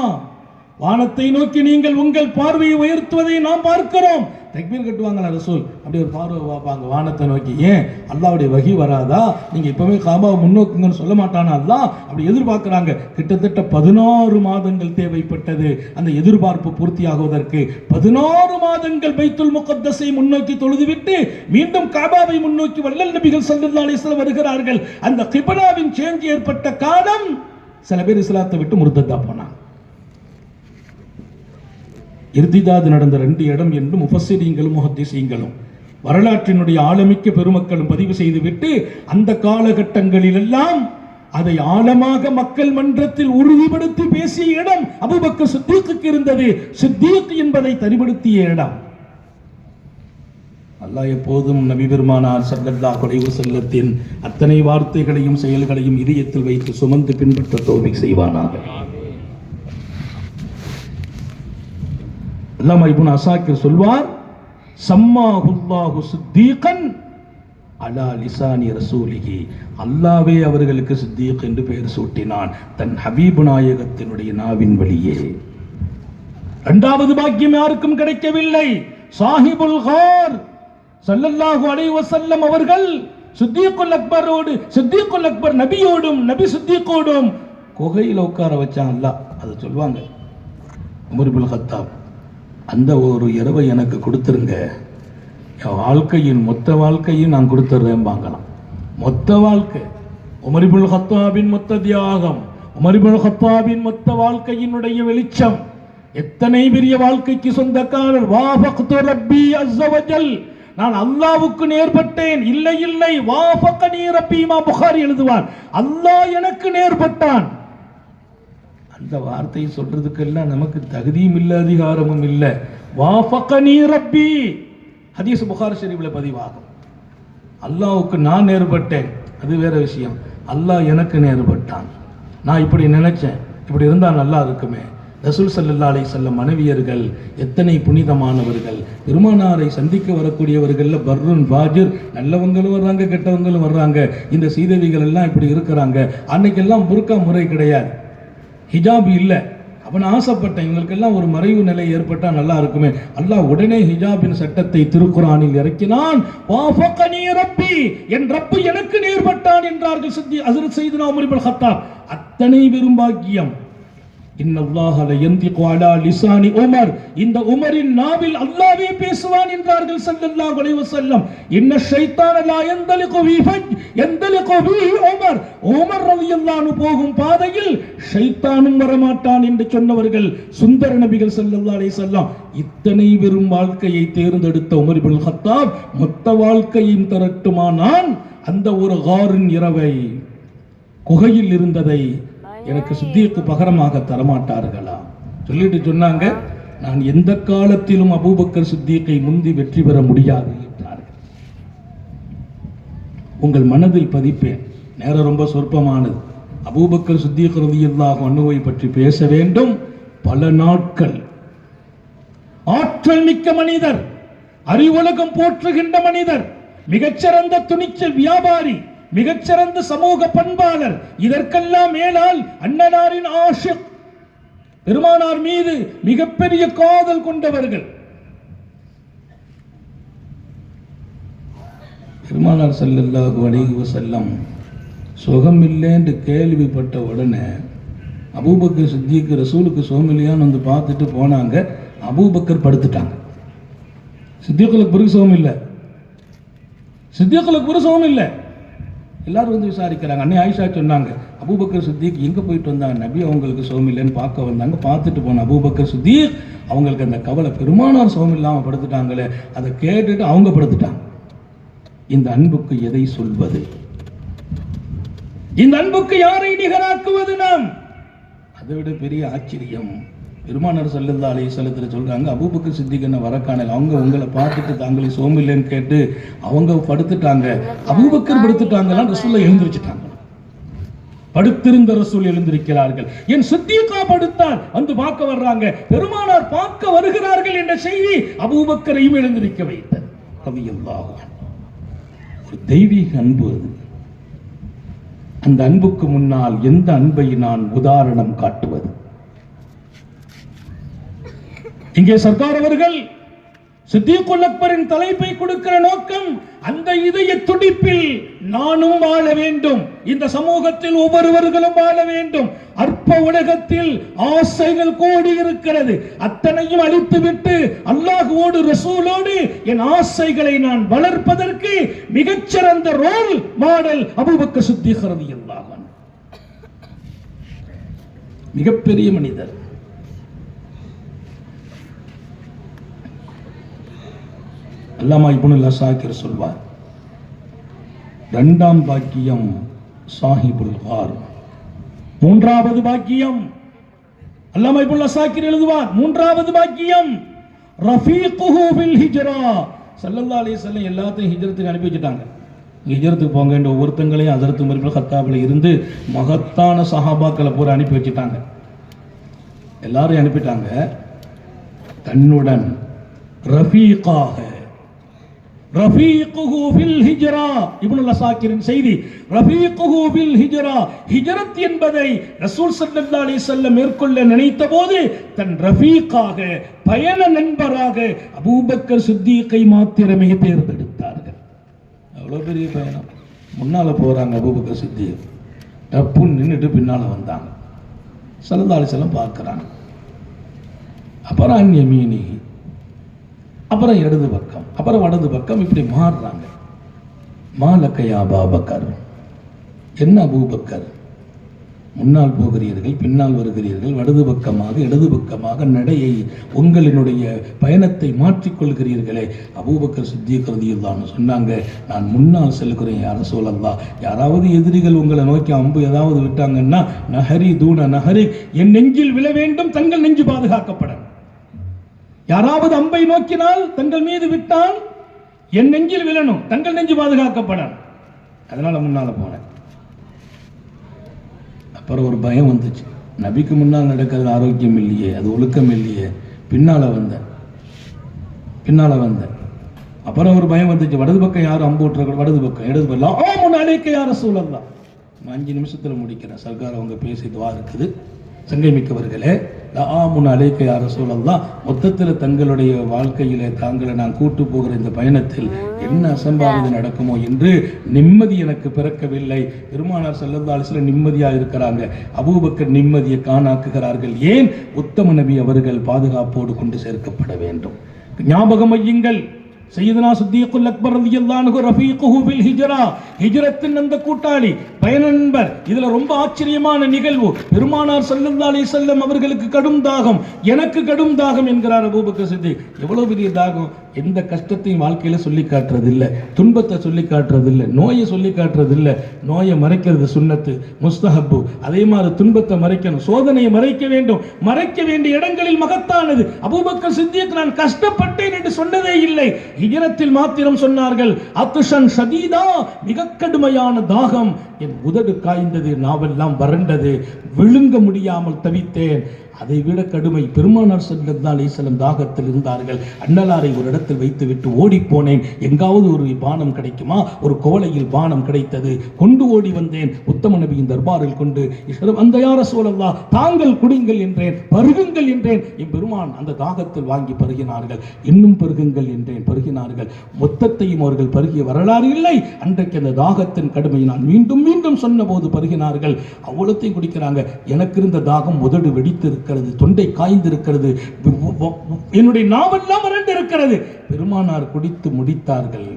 S1: வானத்தை நோக்கி நீங்கள் உங்கள் பார்வையை உயர்த்துவதை நாம் பார்க்கிறோம். தக்பீர் கட்டுவாங்களா ரசூல், அப்படி ஒரு பார்வை பார்ப்பாங்க வானத்தை நோக்கி. ஏன்? அல்லாஹ்வுடைய வஹி வராதா? நீங்க இப்பவே காபாவை முன்னோக்குங்கன்னு சொல்ல மாட்டானா அல்லாஹ்? அப்படி எதிர்பார்க்கிறாங்க. கிட்டத்தட்ட 16 மாதங்கள் தேவைப்பட்டது அந்த எதிர்பார்ப்பு பூர்த்தியாகுவதற்கு. 16 மாதங்கள் பைத்துல் முகத்தஸை முன்னோக்கி தொழுதுவிட்டு மீண்டும் காபாவை முன்னோக்கி வல்லல் நபிகள் ஸல்லல்லாஹு அலைஹி வஸல்லம் வருகிறார்கள். அந்த கிப்லாவின் சேஞ்ச் ஏற்பட்ட காலம், சில பேர் இஸ்லாத்தை விட்டு முர்த்ததா போனாங்க. இர்திதாது நடந்த 2 இடம் என்று முஃபஸ்ஸிரீன்களும் முஹத்திஸீன்களும் வரலாற்றினுடைய ஆழமிக்க பெருமக்களும் பதிவு செய்துவிட்டு, அந்த காலகட்டங்களிலெல்லாம் அதை ஆழமாக மக்கள் மன்றத்தில் உறுதிப்படுத்தி பேசிய இடம் அபூபக்கர் சித்தீக்குக்கு இருந்தது. சித்தீக் என்பதை தனிப்படுத்திய இடம். அல்லாஹ் எப்போதும் நபி பெருமானார் ஸல்லல்லாஹு அலைஹி வஸல்லத்தின் அத்தனை வார்த்தைகளையும் செயல்களையும் இதயத்தில் வைத்து சுமந்து பின்பற்ற தௌஃபீக் செய்வானாக. அல்லாமா இப்னு அஸாக்கிர் சொல்வார், சம்மாஹுல்லாஹு சித்தீகன் அலா லிசானி ரசூலிஹி, அல்லாஹ்வே அவர்களுக்கு சித்தீக் என்று பெயர் சூட்டினான் தன் ஹபீப் நாயகத்தினுடைய நாவின் வழியே. இரண்டாவது பாக்கியம் யாருக்கும் கிடைக்கவில்லை. சாஹிபுல் கார் ஸல்லல்லாஹு அலைஹி வஸல்லம் அவர்கள் சித்தீக்குல் அக்பரோடு, சித்தீக்குல் அக்பர் நபியோடும் நபி சித்தீக்கோடும் குகையில் உட்கார வச்சான் அல்லாஹ். அதை சொல்வாங்க உமர் இப்னு கத்தாப், அந்த ஒரு இரவை எனக்கு கொடுத்துருங்க, என் வாழ்க்கையின் மொத்த வாழ்க்கையும் நான் கொடுத்துட்றேன் வாங்கலாம். மொத்த வாழ்க்கை, உமர் இப்னு கத்தாபின் மொத்த தியாகம், உமர் இப்னு கத்தாபின் மொத்த வாழ்க்கையினுடைய வெளிச்சம். எத்தனை பெரிய வாழ்க்கைக்கு சொந்தக்காரர். வாஃபக்து ரப்பி அஸ்ஸ வஜல், நான் அல்லாஹ்வுக்கு நேர்பட்டேன். இல்லை இல்லை, வாஃபகனி ரப்பி, இமாம் புகாரி எழுதுவார், அல்லாஹ் எனக்கு நேர்பட்டான். அந்த வார்த்தையை சொல்றதுக்கெல்லாம் நமக்கு தகுதியும் இல்லை, அதிகாரமும் இல்லை. வாஃபகனி ரப்பி, ஹதீஸ் புகாரி ஷரீஃப்ல பதிவாகும். அல்லாஹ்வுக்கு நான் நேர்பட்டேன், அது வேற விஷயம். அல்லாஹ் எனக்கு நேர்பட்டான். நான் இப்படி நினைச்சேன், இப்படி இருந்தால் நல்லா இருக்குமே. ரசூல் ஸல்லல்லாஹு அலைஹி வஸல்லம் மனைவியர்கள் எத்தனை புனிதமானவர்கள். பெருமானாரை சந்திக்க வரக்கூடியவர்கள்ல பர்ருன் ஃபாஜிர், நல்லவங்களும் வர்றாங்க, கெட்டவங்களும் வர்றாங்க. இந்த சீதவிகள் எல்லாம் இப்படி இருக்கிறாங்க. அன்னைக்கெல்லாம் புர்கா முறை கிடையாது, ஹிஜாப் இல்லை. அவன் ஆசைப்பட்டேன், இவங்களுக்கெல்லாம் ஒரு மறைவு நிலை ஏற்பட்டா நல்லா இருக்குமே. அல்லாஹ் உடனே ஹிஜாபின் சட்டத்தை திருக்குரானில் இறக்கினான். வாஃபகனி ரப்பி, என் ரப்பு எனக்கு நேர்பட்டான் என்றார்கள் ஹஜ்ரத் சையதுனா உமர் இப்னு கத்தாப். அத்தனை பெரும் பாக்கியம். இன்னல்லாஹ லயந்திகு அலா லிசானி உமர், இந்த உமரின் நாவில் அல்லாஹ்வே பேசுவான் என்றார்கள் ஸல்லல்லாஹு அலைஹி வஸல்லம். இன்ன ஷைத்தான லா யந்தலிகு ஃபீஹி யந்தலிகு ஃபீஹி உமர், உமர் ரலியல்லாஹு அன்ஹு போகும் பாதையில் ஷைத்தானும் வரமாட்டான் என்று சொன்னவர்கள் சுந்தர நபிகள் ஸல்லல்லாஹு அலைஹி வஸல்லம். இத்தனை பெரும் வாழ்க்கையை தேர்ந்தெடுத்த உமர் இப்னு கத்தாப் மொத்த வாழ்க்கையும் திரட்டுமானான் அந்த ஒரு காரின் இரவை, குகையில் இருந்ததை எனக்கு சித்தீக்கு பகரமாக தரமாட்டார்களா சொல்லிட்டு சொன்னாங்க, நான் எந்த காலத்திலும் அபூபக்கர் சித்தீக்கை முந்தி வெற்றி பெற முடியாது என்றார்கள். உங்கள் மனதில் பதிப்பேன், நேரம் ரொம்ப சொற்பமானது. அபூபக்கர் சித்தீக் ரலியல்லாஹு அன்ஹுவை பற்றி பேச வேண்டும் பல நாட்கள். ஆற்றல் மிக்க மனிதர், அறிவுலகம் போற்றுகின்ற மனிதர், மிகச்சிறந்த துணிச்சல் வியாபாரி, மிகச்சிறந்த சமூக பண்பாளர், இதற்கெல்லாம் மேலால் அண்ணனாரின் ஆஷிக், பெருமானார் மீது மிகப்பெரிய காதல் கொண்டவர்கள். பெருமானார் ஸல்லல்லாஹு அலைஹி வஸல்லம் சுகம் இல்லை என்று கேள்விப்பட்ட உடனே அபூபக்கர் சித்திக் ரசூலுக்கு சோமில்லையான்னு வந்து பார்த்துட்டு போனாங்க. அபூபக்கர் படுத்துட்டாங்க. சித்திகளுக்கு பிறகு சுகம் இல்லை, சித்திகளுக்கு பிறகு சுகம் இல்லை. எல்லாரும் வந்து விசாரிக்கிறாங்க. அன்னை ஆயிஷா சொன்னாங்க, அபூபக்கர் சித்திக் எங்கே போயிட்டு வந்தாங்க? நபி அவங்களுக்கு சோமில்லைன்னு பார்க்க வந்தாங்க. பார்த்துட்டு போன அபூபக்கர் சித்திக் அவங்களுக்கு அந்த கவலை, பெருமானார் சோமில்லாமல் படுத்துட்டாங்களே, அதை கேட்டுட்டு அவங்க படுத்துட்டாங்க. இந்த அன்புக்கு எதை சொல்வது? இந்த அன்புக்கு யாரை நிகராக்குவது? நாம் அதை விட பெரிய ஆச்சரியம், பெருமானார் ஸல்லல்லாஹு அலைஹி வஸல்லம் சொல்றாங்க, அபூபக்கர் சித்திக் என்ன வரக்கானல், அவங்க உங்களை பார்த்துட்டு தாங்களே சோமில்லைன்னு கேட்டு அவங்க படுத்துட்டாங்க, அபூபக்கர் படுத்துட்டாங்கலாம் ரசூலுல்லாஹ் எழுந்திருச்சுட்டாங்க. படுத்திருந்த ரசூல் எழுந்திருக்கிறார்கள். என் சித்திகா படுத்தார், வந்து பார்க்க வர்றாங்க, பெருமானார் பார்க்க வருகிறார்கள் என்ற செய்தி அபூபக்கரையும் எழுந்திருக்க வைத்தது. ரலியல்லாஹு அன்ஹு. ஒரு தெய்வீக அன்பு அது. அந்த அன்புக்கு முன்னால் எந்த அன்பை நான் உதாரணம் காட்டுவது? இங்கே சர்க்கார் அவர்கள் சித்திகுல் அக்பரின் தலைப்பை கொடுக்கிற நோக்கம், அந்த இதய துடிப்பில் நானும் வாழ வேண்டும், இந்த சமூகத்தில் ஒவ்வொருவர்களும் வாழ வேண்டும். அற்ப உலகத்தில் ஆசைகள் கோடி இருக்கிறது, அத்தனையும் அழித்துவிட்டு அல்லாஹ்வோடு ரசூலோடு என் ஆசைகளை நான் வளர்ப்பதற்கு மிகச்சிறந்த ரோல் மாடல் அபூபக்கர் சித்திக் ரலியல்லாஹு அன்ஹு. மிகப்பெரிய மனிதர். அல்லாமா இப்னுல் அஸாகிர் சொல்வார், இரண்டாம் பாக்கியம் சாஹிபுல் கார், மூன்றாவது பாக்கியம் அல்லாமா இப்னுல் அஸாகிர் எழுதுவார், மூன்றாவது பாக்கியம் ரஃபீகுஹு ஃபில் ஹிஜ்ரா. ஸல்லல்லாஹு அலைஹி வஸல்லம் எல்லாத்தையும் ஹிஜ்ரத்துக்கு அனுப்பி வச்சிட்டாங்க. ஹிஜ்ரத்துக்கு போங்க என்ற ஒவ்வொருத்தங்களையும் ஹஜ்ரத் உமர் இப்னு கத்தாப்ல இருந்து மகத்தான சஹாபாக்களை பூரா அனுப்பி வச்சிட்டாங்க. எல்லாரையும் அனுப்பிட்டாங்க. தன்னுடன் ரஃபீகாக, ரஃபீகுஹு ஃபில் ஹிஜ்ரா, இப்னுல் அஸாகிரின் செய்தி, ரஃபீகுஹு ஃபில் ஹிஜ்ரா, ஹிஜ்ரத் என்பதை ரசூல் ஸல்லல்லாஹு அலைஹி வஸல்லம் மேற்கொள்ள நினைத்தபோது தன் ரஃபீகாக, பயண நண்பராக அபூபக்கர் சித்திகை மாத்திரமே தேர்ந்தெடுத்தார்கள். அவ்வளவு பெரிய பயணம். முன்னால போறாங்க அபூபக்கர் சித்திக், டப்புன்னு நின்றுட்டு பின்னால வந்தாங்க. ஸல்லல்லாஹு அலைஹி வஸல்லம் பார்க்கறாங்க. அப்புறம் அன்யமீனி, அப்புறம் இடது பக்கம், அப்புறம் வலது பக்கம், இப்படி மாறுறாங்க. மாலக்கையா அபூபக்கர், என்ன அபூபக்கர், முன்னால் போகிறீர்கள், பின்னால் வருகிறீர்கள், வலது பக்கமாக இடது பக்கமாக நடையை உங்களினுடைய பயணத்தை மாற்றிக்கொள்கிறீர்களே. அபூபக்கர் சித்திக் ரலியல்லாஹு அன்ஹு சொன்னாங்க, நான் முன்னால் செல்கிறேன் யா ரசூலல்லாஹ். யாராவது எதிரிகள் உங்களை நோக்கி அம்பு ஏதாவது விட்டாங்கன்னா, நஹரி தூன நஹரி, என் நெஞ்சில் விழ வேண்டும், தங்கள் நெஞ்சு பாதுகாக்கப்பட. யாராவது அம்பை நோக்கினால், தங்கள் மீது விட்டால் என் நெஞ்சில் விழணும், தங்கள் நெஞ்சு பாதுகாக்கப்பட. அதனால முன்னால போனேன். அப்புறம் ஒரு பயம் வந்துச்சு, நபிக்கு முன்னால் நடக்கிறது ஆரோக்கியம் இல்லையே, அது ஒழுக்கம் இல்லையே, பின்னால வந்தேன். அப்புறம் ஒரு பயம் வந்துச்சு, வலது பக்கம் யாரும் அம்பு விட்டுற, வலது பக்கம் இடது பக்கம் அழைக்க யார சூழல்லாம். 5 நிமிஷத்துல முடிக்கிறேன். சர்க்கார் அவங்க பேசி துவா இருக்குது. சங்கை மிக்கவர்களே, லஆமுன் அலைக்க யா ரசூலல்லாஹ், மொத்தத்தில் தங்களுடைய வாழ்க்கையிலே தாங்களை நான் கூட்டு போகிற இந்த பயணத்தில் என்ன அசம்பாவிதம் நடக்குமோ என்று நிம்மதி எனக்கு பிறக்கவில்லை. பெருமானார் ஸல்லல்லாஹு அலைஹி வஸல்லம் நிம்மதியா இருக்கிறாங்க, அபூபக்கர் நிம்மதியை காணாக்குகிறார்கள். ஏன்? உத்தம நபி அவர்கள் பாதுகாப்போடு கொண்டு சேர்க்கப்பட வேண்டும். ஞாபகம் வையுங்கள், சையதுனா சித்திகுல் அக்பர் ரலியல்லாஹு அன்ஹு ரஃபீகுஹு ஃபில் ஹிஜ்ரா, ஹிஜ்ரத்தின் அந்த கூட்டாளி, பயண நண்பர். இதுல ரொம்ப ஆச்சரியமான நிகழ்வு, பெருமானார் ஸல்லல்லாஹு அலைஹி வஸல்லம் அவர்களுக்கு கடும் தாகம், எனக்கு கடும் தாகம் என்கிறார் அபூபக்கர் சித்திக். எவ்வளவு பெரிய தாகம்! எந்த கஷ்டத்தையும் வாழ்க்கையில சொல்லி காட்டுறது இல்லை, துன்பத்தை சொல்லி காட்டுறது இல்லை, நோயை சொல்லி காட்டுறது இல்லை. நோயை மறைக்கிறது சுன்னத்து, முஸ்தஹப்பு. அதே மாதிரி துன்பத்தை மறைக்கணும், சோதனையை மறைக்க வேண்டும். மறைக்க வேண்டிய இடங்களில் மகத்தானது. அபூபக்கர் சித்திக் நான் கஷ்டப்பட்டேன் என்று சொன்னதே இல்லை. ஹிஜ்ரத்தில் மாத்திரம் சொன்னார்கள், அத்ஷன் ஷதீதா, மிக கடுமையான தாகம், என் உதடு காய்ந்தது, நாவெல்லாம் வறண்டது, விழுங்க முடியாமல் தவித்தேன். அதை விட கடுமை, பெருமானார் ஸல்லல்லாஹு அலைஹி வஸல்லம் தாகத்தில் இருந்தார்கள். அன்னலாரை ஒரு இடத்தில் வைத்துவிட்டு ஓடி போனேன், எங்காவது ஒரு பானம் கிடைக்குமா, ஒரு கோலையில் பானம் கிடைத்தது, கொண்டு ஓடி வந்தேன், உத்தம நபியின் தர்பாரில் கொண்டு அந்த யா ரசூலல்லாஹ் தாங்கள் குடிங்கள் என்றேன், பருகுங்கள் என்றேன். என் பெருமான் அந்த தாகத்தில் வாங்கி பருகினார்கள். இன்னும் பருகுங்கள் என்றேன், பருகினார்கள். மொத்தத்தையும் அவர்கள் பருகிய வரலாறு இல்லை. அன்றைக்கு அந்த தாகத்தின் கடுமையை நான் மீண்டும் மீண்டும் சொன்ன போது பருகினார்கள். அவ்வளத்தையும் குடிக்கிறாங்க. எனக்கு இருந்த தாகம் உதடு வெடித்து, தொண்டை காய்ந்திருக்கிறது, என்னுடைய நாவெல்லாம் வறண்டு இருக்கிறது. பெருமானார் குடித்து முடித்தார்கள்.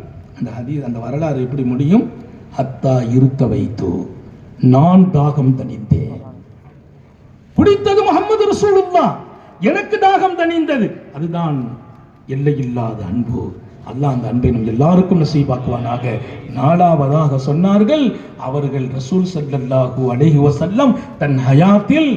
S1: அந்த வரலாறு எப்படி முடியும்? ஹத்தா இருத்த வைத்து, நான் தாகம் தணிந்தேன். குடித்தது முஹம்மது ரசூலுல்லாஹ், எனக்கு தாகம் தணிந்தது. அதுதான் எல்லையில்லாத அன்பு. அல்லாஹ் அந்த அன்பை நம் எல்லாருக்கும் நசீபாக்குவானாக. 4வதாக சொன்னார்கள், அவர்கள் ரசூல் ஸல்லல்லாஹு அலைஹி வஸல்லம் தன் ஹயாத்தில்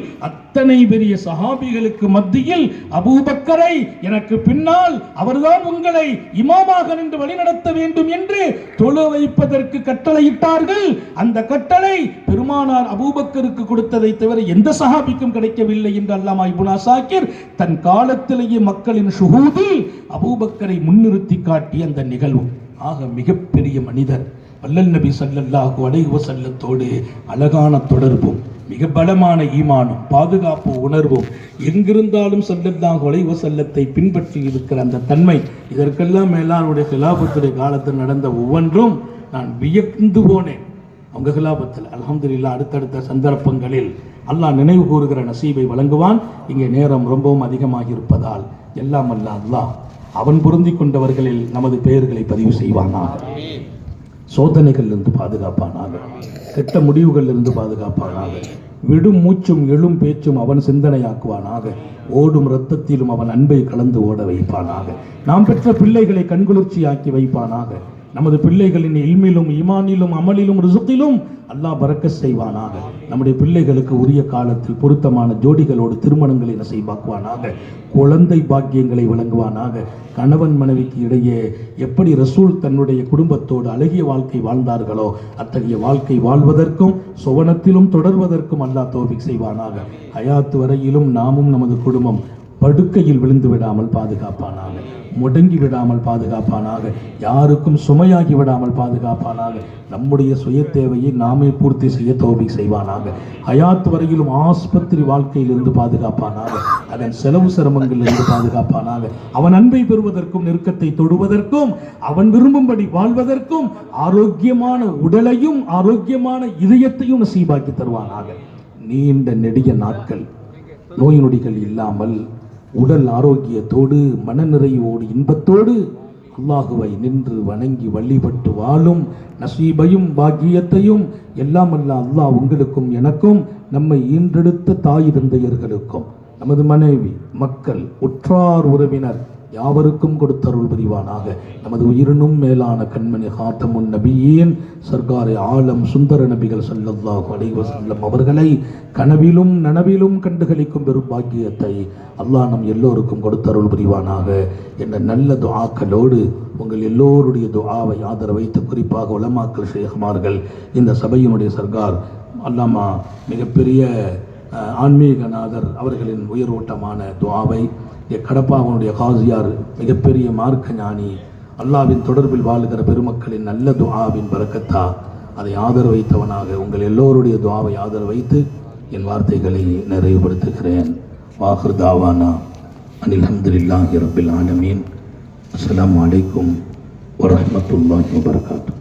S1: அத்தனை பெரிய சஹாபிகளுக்கு மத்தியில் அபூபக்கரை எனக்கு பின்னால் அவர்தான் உங்களை இமாமாக நின்று வழிநடத்த வேண்டும் என்று தொழ வைப்பதற்கு கட்டளையிட்டார்கள். அந்த கட்டளை பெருமானார் அபூபக்கருக்கு கொடுத்ததை தவிர எந்த சஹாபிக்கும் கிடைக்கவில்லை என்று அல்லாமா இப்னு அஸாக்கிர் தன் காலத்திலேயே மக்களின் ஷுஹூதில் அபூபக்கரை முன்னிறுத்தி காட்டிய அந்த நிகழ்வு. ஆக மிகப்பெரிய மனிதர் வல்லல் நபி ஸல்லல்லாஹு அலைஹி வஸல்லத்தோடு அழகான தொடர்பும் மிக பலமான ஈமானும் பாதுகாப்பு உணர்வும் எங்கிருந்தாலும் ஸல்லல்லாஹு அலைஹி வஸல்லத்தை பின்பற்றி இருக்கிற அந்த தன்மை, இதற்கெல்லாம் மேலானுடைய ஹிலாபத்துடைய காலத்தில் நடந்த ஒவ்வொன்றும் நான் வியந்து போனேன். அவங்க ஹிலாபத்தில் அல்ஹம்துலில்லாஹ் அடுத்தடுத்த சந்தர்ப்பங்களில் அல்லாஹ் நினைவு கூறுகிற நசீபை வழங்குவான். இங்கே நேரம் ரொம்பவும் அதிகமாக இருப்பதால் எல்லாம் அல்ல அல்லாஹ் அவன் பொருந்தி கொண்டவர்களில் நமது பெயர்களை பதிவு செய்வானாக, சோதனைகளிலிருந்து பாதுகாப்பானாக, கெட்ட முடிவுகளிலிருந்து பாதுகாப்பானாக, விடும் மூச்சும் எழும் பேச்சும் அவன் சிந்தனையாக்குவானாக, ஓடும் இரத்தத்திலும் அவன் அன்பை கலந்து ஓட வைப்பானாக, நாம் பெற்ற பிள்ளைகளை கண்குளிர்ச்சியாக்கி வைப்பானாக, நமது பிள்ளைகளின் இல்மிலும் ஈமானிலும் அமலிலும் ரிசுக்கிலும் அல்லாஹ் பரக்கத் செய்வானாக, நம்முடைய பிள்ளைகளுக்கு உரிய காலத்தில் பொருத்தமான ஜோடிகளோடு திருமணங்களை நசீபாக்குவானாக, குழந்தை பாக்கியங்களை வழங்குவானாக, கணவன் மனைவிக்கு இடையே எப்படி ரசூல் தன்னுடைய குடும்பத்தோடு அழகிய வாழ்க்கை வாழ்ந்தார்களோ அத்தகைய வாழ்க்கை வாழ்வதற்கும் சுவனத்திலும் தொடர்வதற்கும் அல்லாஹ் தௌஃபீக் செய்வானாக. ஹயாத் வரையிலும் நாமும் நமது குடும்பம் படுக்கையில் விழுந்து விடாமல் பாதுகாப்பானாக, முடங்கி விடாமல் பாதுகாப்பானாக, யாருக்கும் சுமையாகி விடாமல் பாதுகாப்பானாக, நம்முடைய சுய தேவையை நாமே பூர்த்தி செய்ய தௌஃபீக் செய்வானாக. ஹயாத் வரையிலும் ஆஸ்பத்திரி வாழ்க்கையிலிருந்து பாதுகாப்பானாக, அதன் செலவு சிரமங்களிலிருந்து பாதுகாப்பானாக, அவன் அன்பை பெறுவதற்கும் நெருக்கத்தை தொடுவதற்கும் அவன் விரும்பும்படி வாழ்வதற்கும் ஆரோக்கியமான உடலையும் ஆரோக்கியமான இதயத்தையும் நசீபாக்கி தருவானாக. நீண்ட நெடிய நாட்கள் நோய் நொடிகள் இல்லாமல் உடல் ஆரோக்கியத்தோடு மனநிறைவோடு இன்பத்தோடு அல்லாஹுவை நின்று வணங்கி வழிபட்டு வாழும் நசீபையும் பாக்கியத்தையும் எல்லாம் அல்ல அல்லாஹ் உங்களுக்கும் எனக்கும் நம்மை ஈன்றெடுத்த தாய் தந்தையர்களுக்கும் நமது மனைவி மக்கள் உற்றார் உறவினர் யாவருக்கும் கொடுத்தருள் புரிவானாக. நமது உயிரினும் மேலான கண்மணி ஹாத்தமுன் நபியின் சர்க்காரை ஆலம் சுந்தர நபிகள் ஸல்லல்லாஹு அலைஹி வஸல்லம் அவர்களை கனவிலும் நனவிலும் கண்டுகளிக்கும் பெரும் பாக்கியத்தை அல்லாஹ் நம் எல்லோருக்கும் கொடுத்தருள் புரிவானாக என்ற நல்ல துஆக்களோடு உங்கள் எல்லோருடைய துஆவை ஆதரவு வைத்து, குறிப்பாக உலமாக்கள் ஷேഖ்மார்கள் இந்த சபையினுடைய சர்க்கார் அல்லாமா மிகப்பெரிய ஆன்மீகநாதர் அவர்களின் உயர்வோட்டமான துஆவை, கடப்பாவனுடைய காசியார் மிகப்பெரிய மார்க்க ஞானி, அல்லாவின் தொடர்பில் வாழுகிற பெருமக்களின் நல்ல துஆவின் பரக்கத்தா அதை ஆதரவு வைத்தவனாக உங்கள் எல்லோருடைய துஆவை ஆதரவு வைத்து என் வார்த்தைகளை நிறைவுபடுத்துகிறேன். வாஹிர் தாவானா அனில் ஹம்துலில்லாஹி ரப்பில் ஆலமீன். அஸ்ஸலாமு அலைக்கும் வரஹ்மத்துல்லாஹி வபரகாத்துஹு.